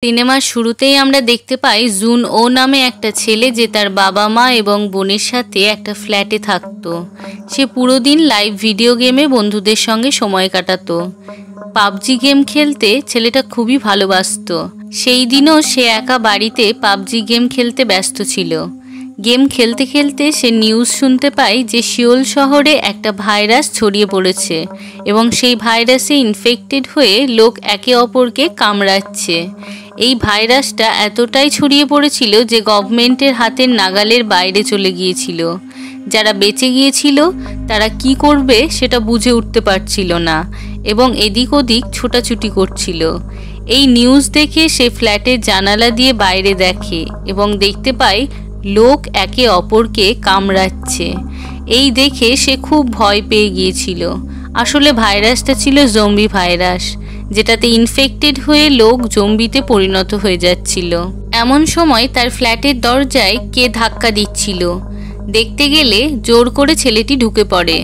সিনেমার শুরুতেই আমরা দেখতে পাই জুন ও নামে একটা ছেলে যে তার বাবা মা এবং বোনের সাথে একটা ফ্ল্যাটে থাকতো। সে পুরো দিন লাইভ ভিডিও গেমে বন্ধুদের সঙ্গে সময় কাটাতো। পাবজি গেম খেলতে ছেলেটা খুবই ভালোবাসতো। সেই দিনও সে একা বাড়িতে পাবজি গেম খেলতে ব্যস্ত ছিল। গেম খেলতে খেলতে সে নিউজ শুনতে পায় যে সিওল শহরে একটা ভাইরাস ছড়িয়ে পড়েছে এবং সেই ভাইরাসে ইনফেক্টেড হয়ে লোক একে অপরকে কামড়াচ্ছে। এই ভাইরাসটা এতটাই ছড়িয়ে পড়েছিল যে গভর্নমেন্টের হাতের নাগালের বাইরে চলে গিয়েছিল। যারা বেঁচে গিয়েছিল তারা কি করবে সেটা বুঝে উঠতে পারছিল না এবং এদিক ওদিক ছোটাছুটি করছিল। এই নিউজ দেখে সে ফ্ল্যাটের জানালা দিয়ে বাইরে দেখে এবং দেখতে পায় লোক একে অপরকে কামড়াচ্ছে। এই দেখে সে খুব ভয় পেয়ে গিয়েছিল। আসলে ভাইরাসটা ছিল জম্বি ভাইরাস, যেটাতে ইনফেক্টেড হয়ে লোক জম্বিতে পরিণত হয়ে যাচ্ছিল। এমন সময় তার ফ্ল্যাটের দরজায় কে ধাক্কা দিচ্ছিল। দেখতে গেলে জোর করে ছেলেটি ঢুকে পড়ে।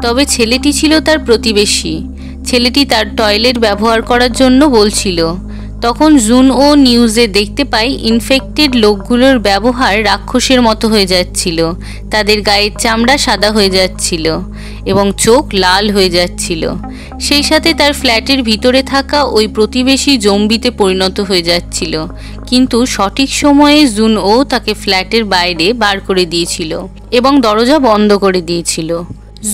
তবে ছেলেটি ছিল তার প্রতিবেশী। ছেলেটি তার টয়লেট ব্যবহার করার জন্য বলছিল। তখন জুন ও নিউজে দেখতে পাই ইনফেক্টেড লোকগুলোর ব্যবহার রাক্ষসের মতো হয়ে যাচ্ছিল। তাদের গায়ের চামড়া সাদা হয়ে যাচ্ছিল এবং চোখ লাল হয়ে যাচ্ছিল। সেই সাথে তার ফ্ল্যাটের ভিতরে থাকা ওই প্রতিবেশী জম্বিতে পরিণত হয়ে যাচ্ছিল। কিন্তু সঠিক সময়ে জুন ও তাকে ফ্ল্যাটের বাইরে বার করে দিয়েছিল এবং দরজা বন্ধ করে দিয়েছিল।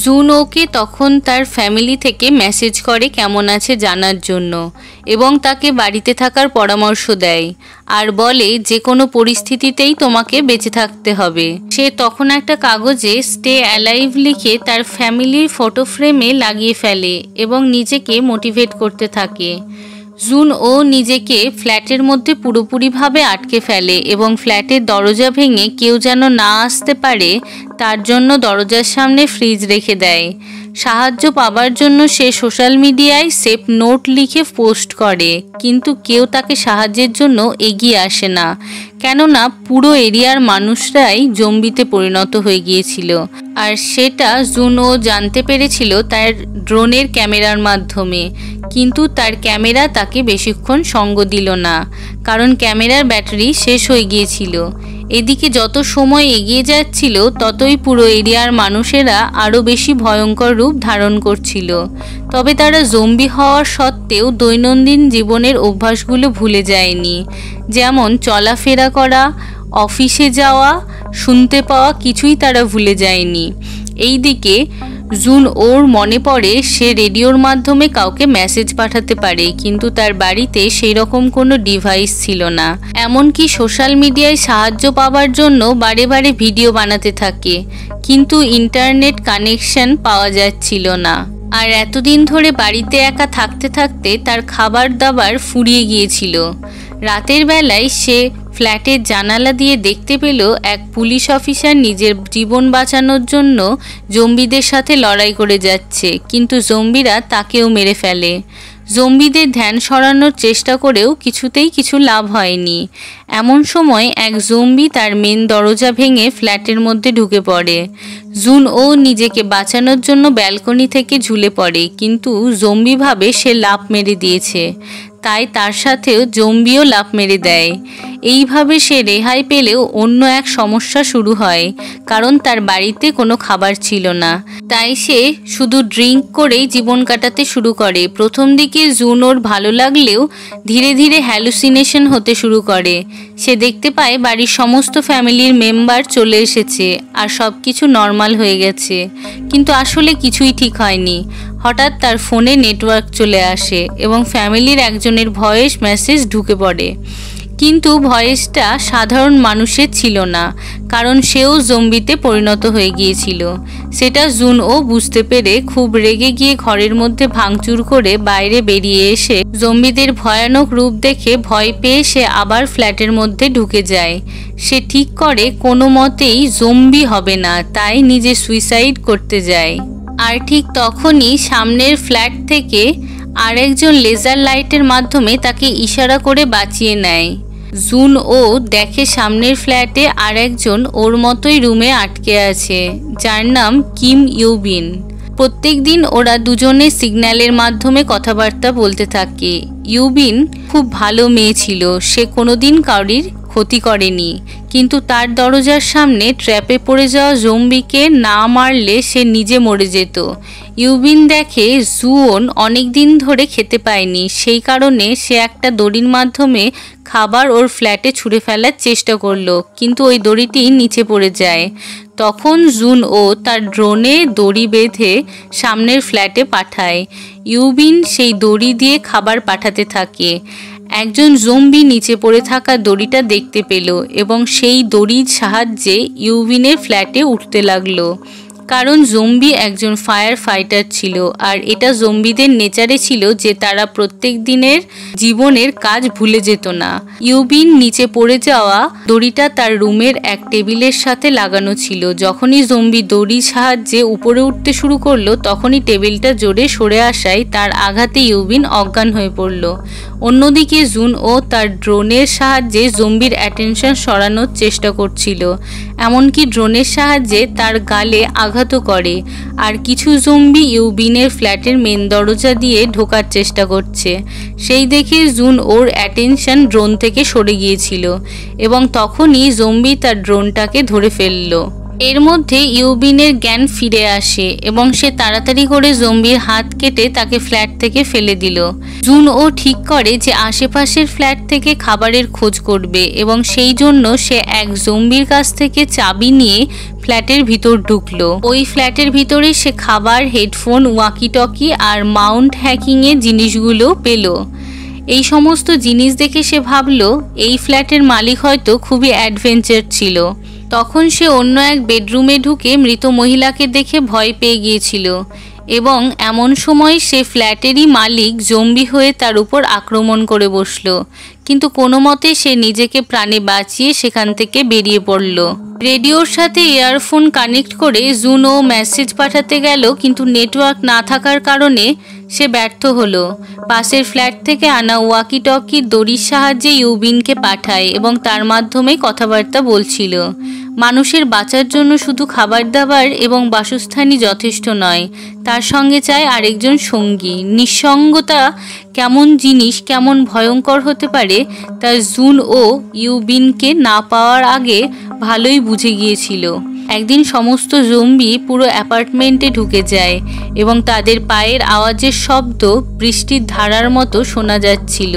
জুন ওকে তখন তার ফ্যামিলি থেকে মেসেজ করে কেমন আছে জানার জন্য এবং তাকে বাড়িতে থাকার পরামর্শ দেয় আর বলে যে কোনো পরিস্থিতিতেই তোমাকে বেঁচে থাকতে হবে। সে তখন একটা কাগজে স্টে অ্যালাইভ লিখে তার ফ্যামিলির ফটো ফ্রেমে লাগিয়ে ফেলে এবং নিজেকে মোটিভেট করতে থাকে। জুন ও নিজেকে ফ্ল্যাটের মধ্যে পুরোপুরিভাবে আটকে ফেলে এবং ফ্ল্যাটের দরজা ভেঙে কেউ যেন না আসতে পারে তার জন্য দরজার সামনে ফ্রিজ রেখে দেয়। সাহায্য পাবার জন্য সে সোশ্যাল মিডিয়ায় সেভ নোট লিখে পোস্ট করে, কিন্তু কেউ তাকে সাহায্যের জন্য এগিয়ে আসে না, কেননা পুরো এরিয়ার মানুষরাই জম্বিতে পরিণত হয়ে গিয়েছিল। আর সেটা জুন ও জানতে পেরেছিল তার ড্রোনের ক্যামেরার মাধ্যমে। কিন্তু তার ক্যামেরা তাকে বেশিক্ষণ সঙ্গ দিল না, কারণ ক্যামেরার ব্যাটারি শেষ হয়ে গিয়েছিল। এদিকে যত সময় এগিয়ে যাচ্ছিল ততই পুরো এরিয়ার মানুষেরা আরও বেশি ভয়ঙ্কর রূপ ধারণ করছিল। তবে তারা জম্বি হওয়ার সত্ত্বেও দৈনন্দিন জীবনের অভ্যাসগুলো ভুলে যায়নি, যেমন চলাফেরা করা, অফিসে যাওয়া, শুনতে পাওয়া কিছুই তারা ভুলে যায়নি। এইদিকে জুন ওর মনে পড়ে সে রেডিওর মাধ্যমে কাউকে মেসেজ পাঠাতে পারে, কিন্তু তার বাড়িতে সেই রকম কোনো ডিভাইস ছিল না। এমনকি সোশ্যাল মিডিয়ায় সাহায্য পাওয়ার জন্য বারে বারে ভিডিও বানাতে থাকে, কিন্তু ইন্টারনেট কানেকশন পাওয়া যাচ্ছিল না। আর এতদিন ধরে বাড়িতে একা থাকতে থাকতে তার খাবার দাবার ফুরিয়ে গিয়েছিল। রাতের বেলায় সে ফ্ল্যাটের জানালা দিয়ে দেখতে পেল এক পুলিশ অফিসার নিজের জীবন বাঁচানোর জন্য জম্বিদের সাথে লড়াই করে যাচ্ছে, কিন্তু জম্বিরা তাকেও মেরে ফেলে। জম্বিদের ধ্যান সরানোর চেষ্টা করেও কিছুতেই কিছু লাভ হয়নি। এমন সময় এক জম্বি তার মেন দরজা ভেঙে ফ্ল্যাটের মধ্যে ঢুকে পড়ে। জুন ও নিজেকে বাঁচানোর জন্য ব্যালকনি থেকে ঝুলে পড়ে, কিন্তু জম্বি ভাবে সে লাফ মেরে দিয়েছে, তাই তার সাথেও জম্বিও লাফ মেরে দেয়। এইভাবে সে রেহাই পেলেও অন্য এক সমস্যা শুরু হয়, কারণ তার বাড়িতে কোনো খাবার ছিল না। তাই সে শুধু ড্রিঙ্ক করেই জীবন কাটাতে শুরু করে। প্রথম দিকে জুন ওর ভালো লাগলেও ধীরে ধীরে হ্যালুসিনেশন হতে শুরু করে। সে দেখতে পায় বাড়ির সমস্ত ফ্যামিলির মেম্বার চলে এসেছে আর সব কিছু নর্মাল হয়ে গেছে, কিন্তু আসলে কিছুই ঠিক হয়নি। হঠাৎ তার ফোনে নেটওয়ার্ক চলে আসে এবং ফ্যামিলির একজনের ভয়েস মেসেজ ঢুকে পড়ে, কিন্তু ভয়েসটা সাধারণ মানুষের ছিল না, কারণ সেও জম্বিতে পরিণত হয়ে গিয়েছিল। সেটা জুন ও বুঝতে পেরে খুব রেগে গিয়ে ঘরের মধ্যে ভাঙচুর করে বাইরে বেরিয়ে এসে জম্বিদের ভয়ানক রূপ দেখে ভয় পেয়ে সে আবার ফ্ল্যাটের মধ্যে ঢুকে যায়। সে ঠিক করে কোনো মতেই জম্বি হবে না, তাই নিজে সুইসাইড করতে যায়। আর ঠিক তখনই সামনের ফ্ল্যাট থেকে আরেকজন লেজার লাইটের মাধ্যমে তাকে ইশারা করে বাঁচিয়ে নেয়। জুন ও দেখে সামনের ফ্ল্যাটে আরেকজন ওর মতোই রুমে আটকে আছে, যার নাম কিম ইউবিন। প্রত্যেকদিন ওরা দুজনে সিগন্যালের মাধ্যমে কথাবার্তা বলতে থাকে। ইউবিন খুব ভালো মেয়ে ছিল, সে কোনোদিন কাউরির ক্ষতি করেনি, কিন্তু তার দরজার সামনে ট্র্যাপে পড়ে যাওয়া জম্বিকে না মারলে সে নিজে মরে যেত। ইউবিন দেখে জুওন অনেক দিন ধরে খেতে পায়নি, সেই কারণে সে একটা দড়ির মাধ্যমে খাবার ওর ফ্ল্যাটে ছুঁড়ে ফেলার চেষ্টা করলো, কিন্তু ওই দড়িটি নিচে পড়ে যায়। তখন জুন ও তার ড্রোনে দড়ি বেঁধে সামনের ফ্ল্যাটে পাঠায়। ইউবিন সেই দড়ি দিয়ে খাবার পাঠাতে থাকে। একজন জম্বি নিচে পড়ে থাকা দড়িটা দেখতে পেল এবং সেই দড়ির সাহায্যে ইউবিনের ফ্ল্যাটে উঠতে লাগলো। কারণ জম্বি একজন ফায়ার ফাইটার ছিল, আর এটা জম্বিদের নেচারে ছিল যে তারা প্রত্যেক দিনের জীবনের কাজ ভুলে যেত না। ইউবিন নিচে পড়ে যাওয়া দড়িটা তার রুমের এক টেবিলের সাথে লাগানো ছিল। যখনই জম্বি দড়ির সাহায্যে উপরে উঠতে শুরু করলো, তখনই টেবিলটা জোরে সরে আসায় তার আঘাতে ইউবিন অজ্ঞান হয়ে পড়ল। অন্যদিকে জুন ও তার ড্রোনের সাহায্যে জম্বির অ্যাটেনশন সরানোর চেষ্টা করছিল, এমনকি ড্রোনের সাহায্যে তার গালে আঘাতও করে। আর কিছু জম্বি ইউবিনের ফ্ল্যাটের মেন দরজা দিয়ে ঢোকার চেষ্টা করছে। সেই দেখে জুন ওর অ্যাটেনশন ড্রোন থেকে সরে গিয়েছিল এবং তখনই জম্বি তার ড্রোনটাকে ধরে ফেললো। এর মধ্যে ইউবিনের জ্ঞান ফিরে আসে এবং সে তাড়াতাড়ি করে জম্বির হাত কেটে তাকে ফ্ল্যাট থেকে ফেলে দিল। জুন ও ঠিক করে যে আশেপাশের ফ্ল্যাট থেকে খাবারের খোঁজ করবে এবং সেই জন্য সে এক জম্বির কাছ থেকে চাবি নিয়ে ফ্ল্যাটের ভিতর ঢুকলো। ওই ফ্ল্যাটের ভিতরে সে খাবার, হেডফোন, ওয়াকি টকি আর মাউন্ট হ্যাকিংয়ের জিনিসগুলো পেল। এই সমস্ত জিনিস দেখে সে ভাবলো এই ফ্ল্যাটের মালিক হয়তো খুবই অ্যাডভেঞ্চার ছিল। তখন সে অন্য এক বেডরুমে ঢুকে মৃত মহিলাকে দেখে ভয় পেয়ে গিয়েছিল এবং এমন সময় সে ফ্ল্যাটেরই মালিক জম্বি হয়ে তার উপর আক্রমণ করে বসলো, কিন্তু কোনো মতে সে নিজেকে প্রাণে বাঁচিয়ে সেখান থেকে বেরিয়ে পড়ল। রেডিওর সাথে ইয়ারফোন কানেক্ট করে জুন ও মেসেজ পাঠাতে গেল, কিন্তু নেটওয়ার্ক না থাকার কারণে সে ব্যর্থ হলো। পাশের ফ্ল্যাট থেকে আনা ওয়াকি টকি দড়ির সাহায্যে ইউবিনকে পাঠায় এবং তার মাধ্যমে কথাবার্তা বলছিল। মানুষের বাঁচার জন্য শুধু খাবার দাবার এবং বাসস্থানই যথেষ্ট নয়, তার সঙ্গে চায় আরেকজন সঙ্গী। নিঃসঙ্গতা কেমন জিনিস, কেমন ভয়ঙ্কর হতে পারে তা জুন ও ইউবিনকে না পাওয়ার আগে ভালোই বুঝে গিয়েছিল। একদিন সমস্ত জম্বি পুরো অ্যাপার্টমেন্টে ঢুকে যায় এবং তাদের পায়ের আওয়াজের শব্দ বৃষ্টির ধারার মতো শোনা যাচ্ছিল।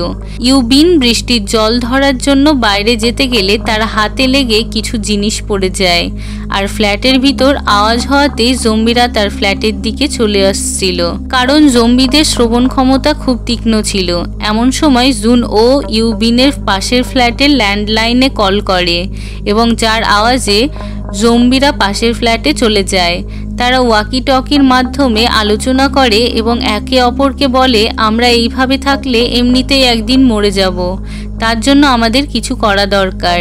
ইউবিন বৃষ্টির জল ধরার জন্য বাইরে যেতে গেলে তার হাতে লেগে কিছু জিনিস পড়ে যায়, আর ফ্ল্যাটের ভিতর আওয়াজ হওয়াতে জম্বিরা তার ফ্ল্যাটের দিকে চলে আসছিল, কারণ জম্বিদের শ্রবণ ক্ষমতা খুব তীক্ষ্ণ ছিল। এমন সময় জুন ও ইউবিনের পাশের ফ্ল্যাটের ল্যান্ডলাইনে কল করে এবং যার আওয়াজে জম্বিরা পাশের ফ্ল্যাটে চলে যায়। তারা ওয়াকি টকির মাধ্যমে আলোচনা করে এবং একে অপরকে বলে, আমরা এইভাবে থাকলে এমনিতেই একদিন মরে যাব, তার জন্য আমাদের কিছু করা দরকার।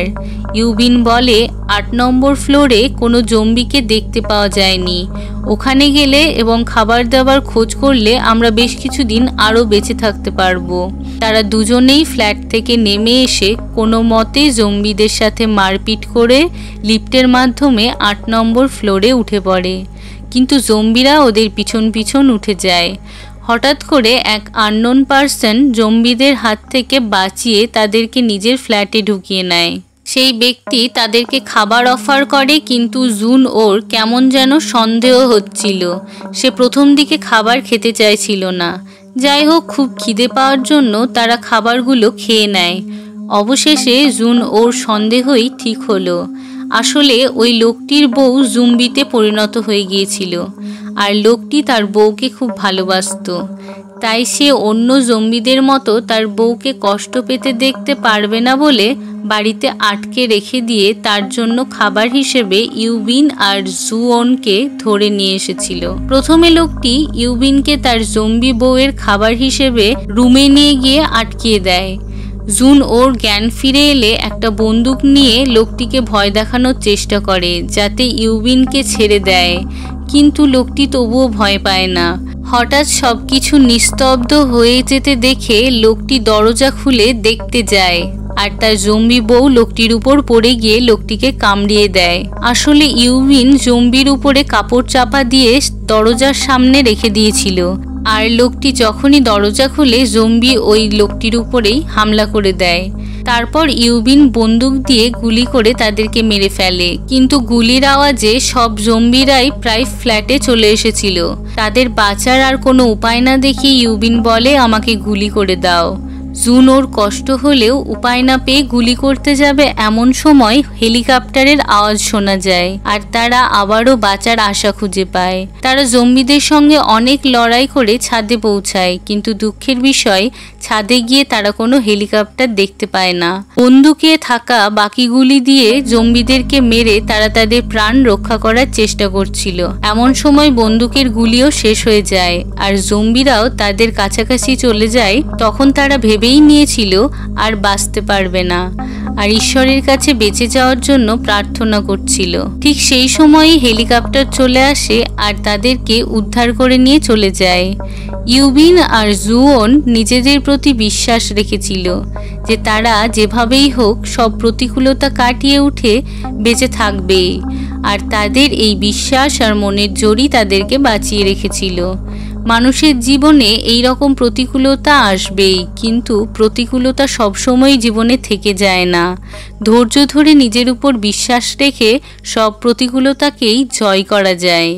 ইউবিন বলে 8 নম্বর ফ্লোরে কোনো জম্বিকে দেখতে পাওয়া যায়নি, ওখানে গেলে এবং খাবার দাবার খোঁজ করলে আমরা বেশ কিছুদিন আরও বেঁচে থাকতে পারবো। তারা দুজনেই ফ্ল্যাট থেকে নেমে এসে কোনো মতে জম্বিদের সাথে মারপিট করে লিফটের মাধ্যমে 8 নম্বর ফ্লোরে উঠে পড়ে, কিন্তু জম্বিরা ওদের পিছন পিছন উঠে যায়। হঠাৎ করে এক আননোন পার্সন জম্বিদের হাত থেকে বাঁচিয়ে তাদেরকে নিজের ফ্ল্যাটে ঢুকিয়ে নেয়। সেই ব্যক্তি তাদেরকে খাবার অফার করে, কিন্তু জুন ওর কেমন যেন সন্দেহ হচ্ছিল। সে প্রথম দিকে খাবার খেতে চাইছিল না। যাই হোক, খুব খিদে পাওয়ার জন্য তারা খাবারগুলো খেয়ে নেয়। অবশেষে জুন ওর সন্দেহই ঠিক হলো। আসলে ওই লোকটির বউ জম্বিতে পরিণত হয়ে গিয়েছিল, আর লোকটি তার বউকে খুব ভালোবাসতো। তাই সে অন্য জম্বিদের মতো তার বউকে কষ্ট পেতে দেখতে পারবে না বলে বাড়িতে আটকে রেখে দিয়ে তার জন্য খাবার হিসেবে ইউবিন আর জুওনকে ধরে নিয়ে এসেছিল। প্রথমে লোকটি ইউবিনকে তার জম্বি বউয়ের খাবার হিসেবে রুমে নিয়ে গিয়ে আটকিয়ে দেয়। জুন ওর জ্ঞান ফিরে এলে একটা বন্দুক নিয়ে লোকটিকে ভয় দেখানোর চেষ্টা করে যাতে ইউবিনকে ছেড়ে দেয়, কিন্তু লোকটি তবুও ভয় পায় না। হঠাৎ সবকিছু নিস্তব্ধ হয়ে যেতে দেখে লোকটি দরজা খুলে দেখতে যায়, আর তার জম্বি বউ লোকটির উপর পড়ে গিয়ে লোকটিকে কামড়িয়ে দেয়। আসলে ইউবিন জম্বির উপরে কাপড় চাপা দিয়ে দরজার সামনে রেখে দিয়েছিল। আর লোকটি যখনই দরজা খুলে জম্বি ওই লোকটির উপরেই হামলা করে দেয়। তারপর ইউবিন বন্দুক দিয়ে গুলি করে তাদেরকে মেরে ফেলে, কিন্তু গুলির আওয়াজে সব জম্বিরাই প্রায় ফ্ল্যাটে চলে এসেছিল। তাদের বাঁচার আর কোনো উপায় না দেখে ইউবিন বলে, আমাকে গুলি করে দাও। জুন ওর কষ্ট হলেও উপায় না পেয়ে গুলি করতে যাবে, এমন সময় হেলিকপ্টারের আওয়াজ শোনা যায় আর তারা আবারও বাঁচার আশা খুঁজে পায়। তারা জম্বিদের সঙ্গে অনেক লড়াই করে ছাদে পৌঁছায়, কিন্তু দুঃখের বিষয় ছাদে গিয়ে তারা কোনো হেলিকপ্টার দেখতে পায় না। বন্দুকে থাকা বাকি গুলি দিয়ে জম্বিদেরকে মেরে তারা তাদের প্রাণ রক্ষা করার চেষ্টা করছিল। এমন সময় বন্দুকের গুলিও শেষ হয়ে যায় আর জম্বিরাও তাদের কাছাকাছি চলে যায়। তখন তারা ভেবেই নিয়েছিল আর বাঁচতে পারবে না, আর ঈশ্বরের কাছে বেঁচে যাওয়ার জন্য প্রার্থনা করছিল। ঠিক সেই সময়ই হেলিকপ্টার চলে আসে আর তাদেরকে উদ্ধার করে নিয়ে চলে যায়। ইউবিন আর জুওন নিজেদের প্রতি বিশ্বাস রেখেছিল যে তারা যেভাবেই হোক সব প্রতিকূলতা কাটিয়ে উঠে বেঁচে থাকবে, আর তাদের এই বিশ্বাস আর মনের জোরই তাদেরকে বাঁচিয়ে রেখেছিল। মানুষের জীবনে এই রকম প্রতিকূলতা আসবেই, কিন্তু প্রতিকূলতা সবসময় জীবনে থেকে যায় না। ধৈর্য ধরে নিজের উপর বিশ্বাস রেখে সব প্রতিকূলতাকেই জয় করা যায়।